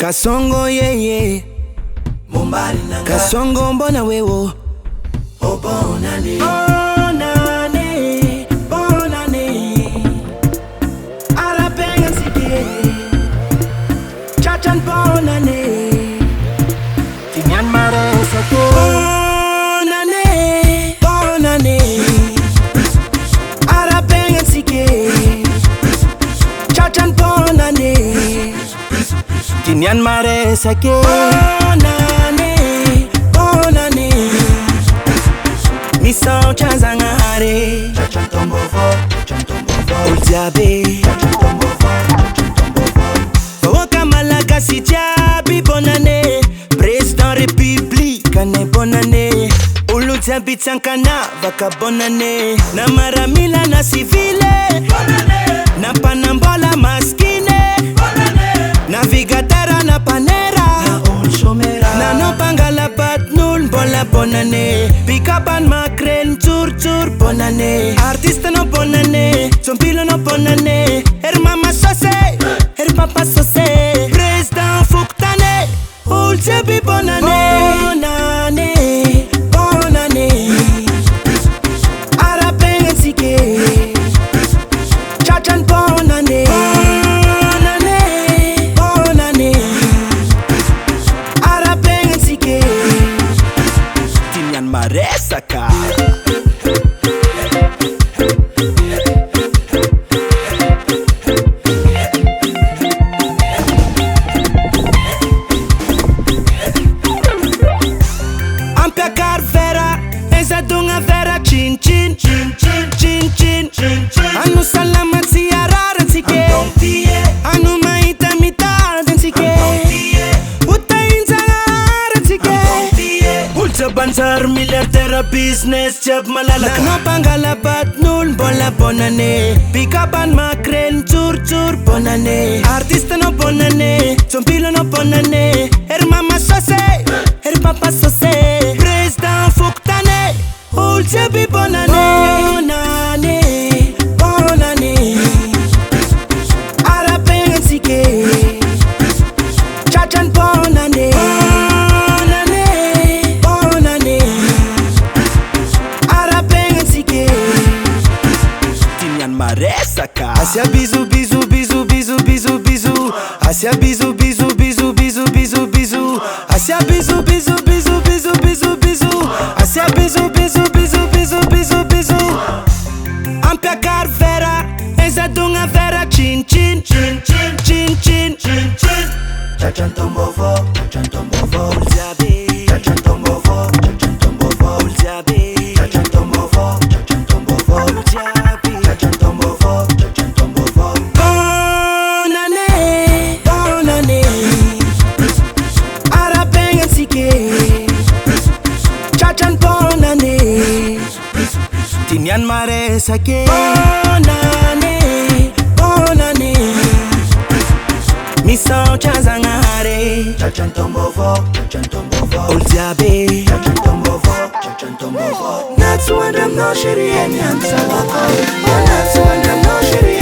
Kasongo yeye Mumbali nanga Kasongo mbona wewo Oh bonne année Bonne année Bonne année Arabe M-Zik Chachan bonne année Tinyan mare sako Bonne année Bonne année Arabe M-Zik Chachan bonne année Tinyan mare sake Bonne année Miso chanzangare Chachan tombo fo Ultiabe Fawoka malaka si tiabi bonne année Président République ane bonne année Ulutiabi tsankana vaka bonne année Na maramila na civile Bonne année Na panambola maskine Bonne année Navigatera na panera Na shomera Na no pangala bat nul bola bonne année Pikapan makren tur bonne année Artiste no bonne année Zombilo no bonne année Her mama sose Her papa sose Président Fuktane Ultiabi bonne année Bonne année Bonne année Arabe M-Zik Chachan bonne année Bonne année Bonne année Arabe M-Zik Tinyan maresaka Ampia carvera Ezadunga vera chin chin chin chin chin chin chin chin Anu salamat si araran sike Anu maita mitad sike Utain sa araran sike Ulsa bansar miliardera business jab malalaka Nano pangalabat nul bola bonne année Pikapan makren tur bonne année Artiste no bonne année Zombilo no bonne année Her mama sose Her papa sose Président Fuktane Ultiabi bonne année Bonne année Bonne année Arabe M-Zik Chachan bonne année Bonne année Bonne année Arabe M-Zik Tinyan maresaka Asia bisou bisou bisou bisou bisou bisou Asia bisou bisou bisou bisou bisou bisou Asia bisou bisou bisou bisou bisou bisou Asia bisou bisou bisou bisou bisou bisou Ampia carvera Ezadunga vera chin chin chin chin chin chin chin chin Chachan tombo fo Ultiabe Chachan tombo fo Ultiabe Chachan tombo fo Ultiabe Chachan tombo fo Bonne année Bonne année Arabe M-Zik Chachan bonne année Tinyan mare sake Bonne année Bonne année Miso chanzangare Chachan tombo fo Ultiabe Chachan tombo fo Natsu and I'm no shiri and I'm so Natsu and I'm no shiri